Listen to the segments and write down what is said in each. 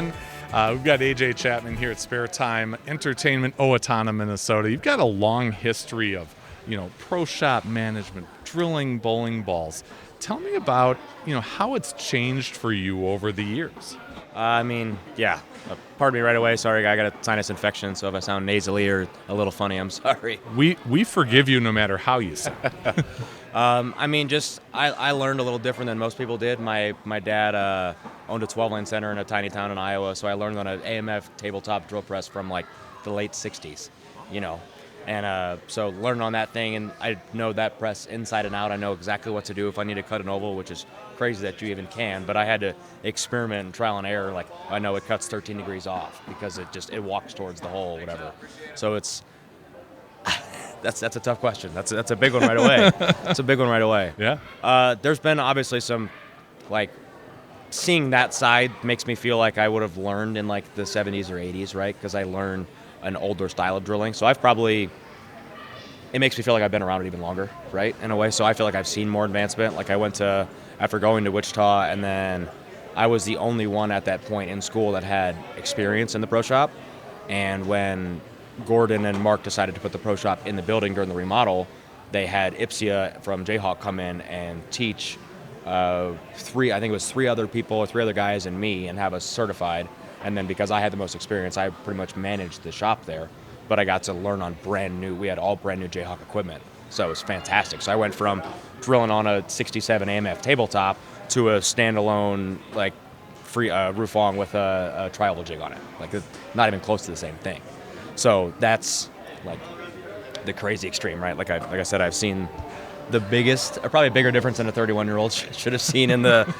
everyone. We've got AJ Chapman here at Spare Time Entertainment, Owatonna, Minnesota. You've got a long history of, pro shop management, drilling bowling balls. Tell me about, how it's changed for you over the years. Pardon me right away. Sorry, I got a sinus infection, so if I sound nasally or a little funny, I'm sorry. We forgive you no matter how you sound. I learned a little different than most people did. My dad owned a 12-lane center in a tiny town in Iowa, so I learned on an AMF tabletop drill press from like the late 60s, And so learning on that thing, and I know that press inside and out. I know exactly what to do if I need to cut an oval, which is crazy that you even can, but I had to experiment and trial and error. Like, I know it cuts 13 degrees off because it walks towards the hole, whatever. So that's a tough question. That's a big one right away. That's a big one right away. Yeah. There's been obviously some, seeing that side makes me feel like I would have learned in the 70s or 80s, right? Because I learned an older style of drilling. So it makes me feel like I've been around it even longer, right? In a way. So I feel like I've seen more advancement. After going to Wichita, and then I was the only one at that point in school that had experience in the pro shop. And when Gordon and Mark decided to put the pro shop in the building during the remodel, they had Ipsia from Jayhawk come in and teach three other guys and me, and have us certified. And then because I had the most experience, I pretty much managed the shop there. But I got to learn on we had all brand new Jayhawk equipment. So it was fantastic. So I went from drilling on a 67 AMF tabletop to a standalone, free Rufong with a tri-oval jig on it. It's not even close to the same thing. So that's the crazy extreme, right? Like I said, I've seen the biggest, or probably a bigger difference than a 31-year-old should have seen in the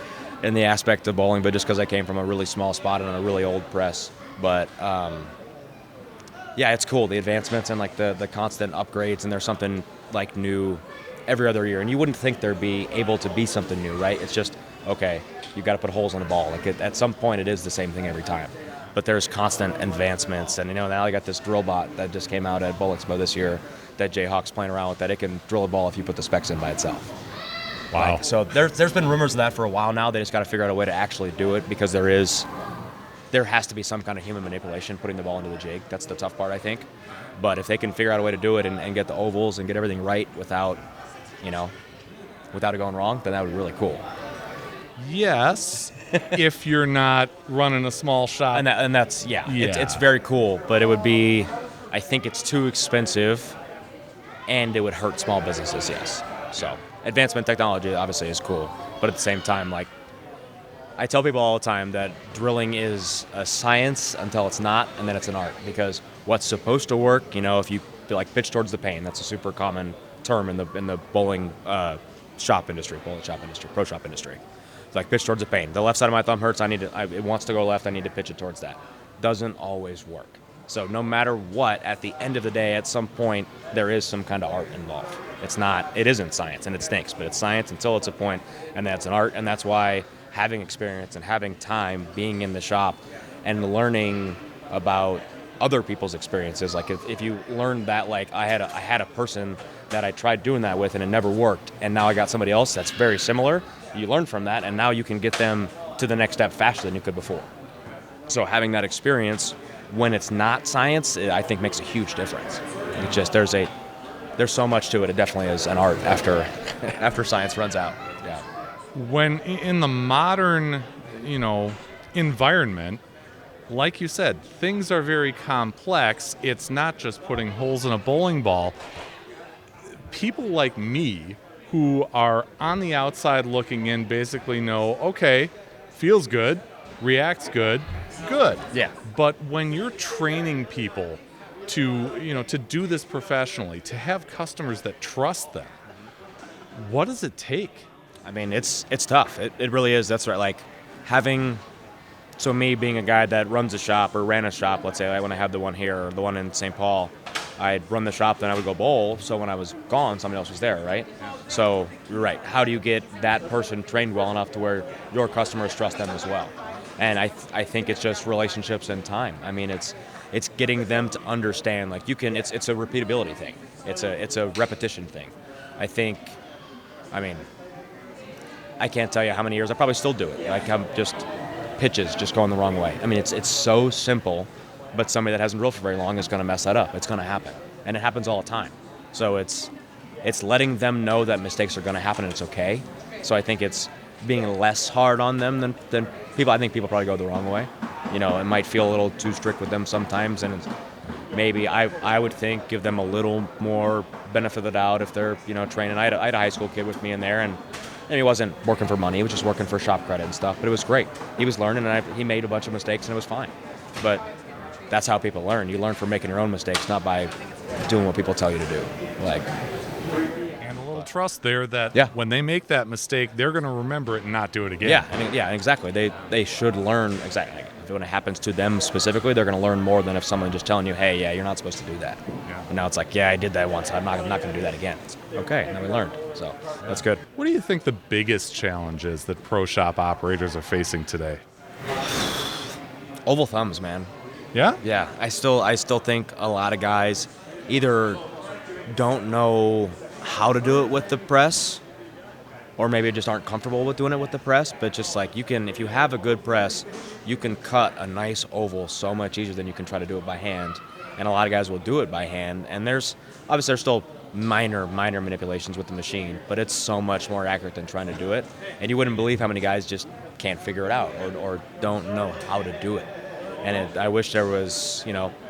aspect of bowling, but just because I came from a really small spot and a really old press. But it's cool, the advancements and the constant upgrades, and there's something new every other year. And you wouldn't think there'd be able to be something new, right? It's just, okay, you've got to put holes in the ball. At some point, it is the same thing every time. But there's constant advancements, and now I got this drill bot that just came out at Bowl Expo this year that Jayhawk's playing around with, that it can drill a ball if you put the specs in by itself. Wow. So there's been rumors of that for a while now. They just got to figure out a way to actually do it, because there has to be some kind of human manipulation putting the ball into the jig. That's the tough part, I think. But if they can figure out a way to do it and get the ovals and get everything right without it going wrong, then that would be really cool. Yes, if you're not running a small shop. And that's, it's very cool, but it would be, I think it's too expensive, and it would hurt small businesses, yes. So advancement technology obviously is cool, but at the same time, I tell people all the time that drilling is a science until it's not, and then it's an art. Because what's supposed to work, if you pitch towards the pane, that's a super common term in the bowling shop industry, pro shop industry. It's pitch towards the pane. The left side of my thumb hurts. It wants to go left. I need to pitch it towards that. Doesn't always work. So no matter what, at the end of the day, at some point, there is some kind of art involved. It isn't science, and it stinks, but it's science until it's a point, and that's an art, and that's why having experience and having time being in the shop and learning about other people's experiences. If you learn that, I had a person that I tried doing that with and it never worked, and now I got somebody else that's very similar, you learn from that, and now you can get them to the next step faster than you could before. So having that experience when it's not science, I think makes a huge difference. It's just there's so much to it. It definitely is an art after science runs out. Yeah. When in the modern, environment, like you said, things are very complex. It's not just putting holes in a bowling ball. People like me who are on the outside looking in basically know, okay, feels good, reacts good. Yeah. But when you're training people to do this professionally, to have customers that trust them, what does it take? It's tough. It really is. That's right. So me being a guy that runs a shop or ran a shop, let's say when I have the one here or the one in St. Paul, I'd run the shop, then I would go bowl. So when I was gone, somebody else was there, right? So you're right. How do you get that person trained well enough to where your customers trust them as well? And I think it's just relationships and time. It's getting them to understand. It's a repeatability thing. It's a repetition thing. I can't tell you how many years. I probably still do it. I'm just pitches just going the wrong way. I mean, it's so simple, but somebody that hasn't drilled for very long is going to mess that up. It's going to happen, and it happens all the time. So it's letting them know that mistakes are going to happen and it's okay. So I think it's being less hard on them than people. I think people probably go the wrong way. It might feel a little too strict with them sometimes, and maybe I would think give them a little more benefit of the doubt if they're training. I had a high school kid with me in there, and he wasn't working for money. He was just working for shop credit and stuff. But it was great. He was learning, and he made a bunch of mistakes, and it was fine. But that's how people learn. You learn from making your own mistakes, not by doing what people tell you to do. And a little trust there that when they make that mistake, they're going to remember it and not do it again. Yeah, exactly. They should learn exactly. When it happens to them specifically, they're going to learn more than if someone just telling you, hey, yeah, you're not supposed to do that. Yeah. And now it's like, yeah, I did that once. I'm not going to do that again. It's okay, now we learned. So that's good. What do you think the biggest challenge is that pro shop operators are facing today? Oval thumbs, man. Yeah? Yeah, I still think a lot of guys either don't know how to do it with the press, or maybe just aren't comfortable with doing it with the press. But just like if you have a good press, you can cut a nice oval so much easier than you can try to do it by hand. And a lot of guys will do it by hand. And there's still minor manipulations with the machine, but it's so much more accurate than trying to do it. And you wouldn't believe how many guys just can't figure it out or don't know how to do it. And I wish there was,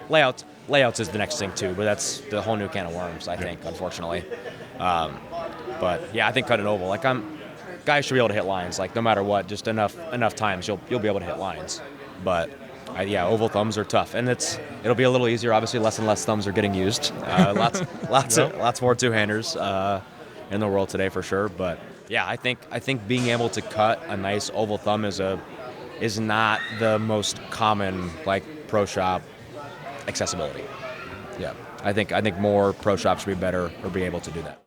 layouts. Layouts is the next thing too, but that's the whole new can of worms, I think, unfortunately. But yeah, I think cut an oval. Guys should be able to hit lines, no matter what. Just enough times you'll be able to hit lines. But oval thumbs are tough, and it'll be a little easier. Obviously, less and less thumbs are getting used. Lots more two-handers in the world today for sure. But yeah, I think being able to cut a nice oval thumb is not the most common pro shop accessibility. Yeah, I think more pro shops should be better or be able to do that.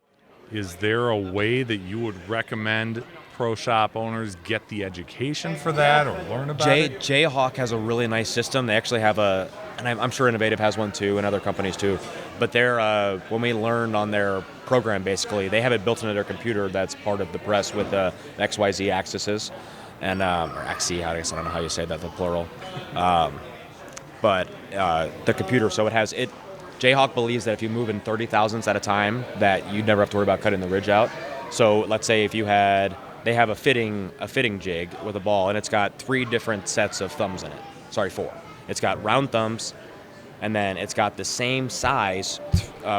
Is there a way that you would recommend pro shop owners get the education for that or learn about it? Jayhawk has a really nice system. They actually have and I'm sure Innovative has one too, and other companies too. But they're when we learned on their program, basically, they have it built into their computer that's part of the press with the XYZ axes, and or XC, I guess I don't know how you say that, the plural. But the computer, so it has it. Jayhawk believes that if you move in 30 thousandths at a time, that you'd never have to worry about cutting the ridge out. So let's say if they have a fitting jig with a ball, and it's got 3 different sets of thumbs in it. Sorry, 4. It's got round thumbs, and then it's got the same size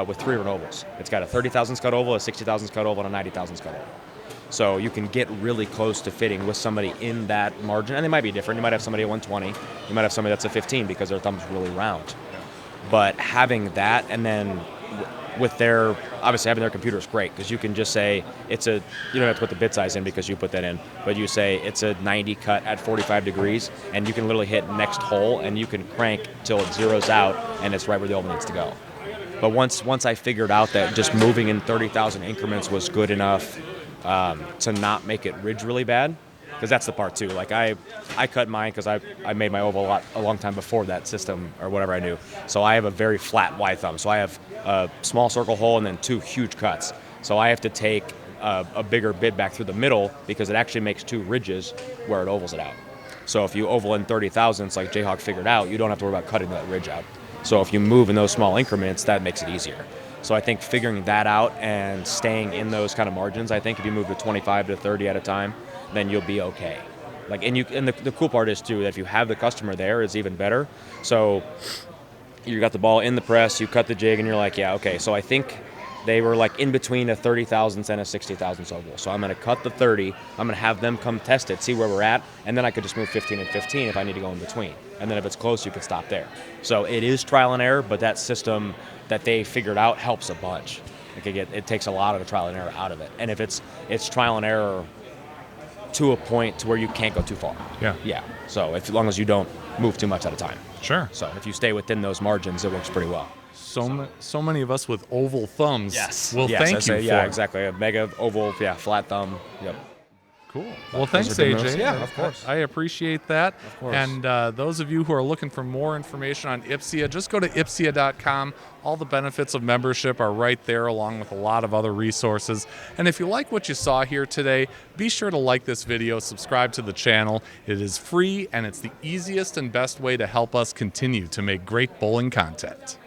with 3 different ovals. It's got a 30 thousandths cut oval, a 60 thousandths cut oval, and a 90 thousandths cut oval. So you can get really close to fitting with somebody in that margin, and they might be different. You might have somebody at 120. You might have somebody that's a 15 because their thumb's really round. But having that, and then with obviously having their computer is great, because you can just say you don't have to put the bit size in because you put that in, but you say it's a 90 cut at 45 degrees, and you can literally hit next hole, and you can crank till it zeroes out, and it's right where the oval needs to go. But once I figured out that just moving in 30,000 increments was good enough to not make it ridge really bad, because that's the part too. I cut mine because I made my oval a long time before that system or whatever I knew. So I have a very flat wide thumb. So I have a small circle hole and then 2 huge cuts. So I have to take a bigger bit back through the middle because it actually makes 2 ridges where it ovals it out. So if you oval in 30 thousandths like Jayhawk figured out, you don't have to worry about cutting that ridge out. So if you move in those small increments, that makes it easier. So I think figuring that out and staying in those kind of margins, I think if you move to 25 to 30 at a time, then you'll be okay. And the cool part is too that if you have the customer there, it's even better. So you got the ball in the press, you cut the jig, and you're like, yeah, okay. So I think they were in between a 30 thousandths and a 60 thousandths oval. So I'm going to cut the 30. I'm going to have them come test it, see where we're at, and then I could just move 15 and 15 if I need to go in between. And then if it's close, you can stop there. So it is trial and error, but that system that they figured out helps a bunch. It takes a lot of the trial and error out of it. And if it's trial and error to a point to where you can't go too far. Yeah. So as long as you don't move too much at a time. Sure. So if you stay within those margins, it works pretty well. So many of us with oval thumbs. Yes. Well, thank you for Yeah, exactly. A mega oval, flat thumb. Yep. Cool. Well, Those thanks, are good moves. AJ. Yeah, of course. I appreciate that. Of course. And those of you who are looking for more information on Ipsia, just go to ipsia.com. All the benefits of membership are right there, along with a lot of other resources. And if you like what you saw here today, be sure to like this video, subscribe to the channel. It is free, and it's the easiest and best way to help us continue to make great bowling content.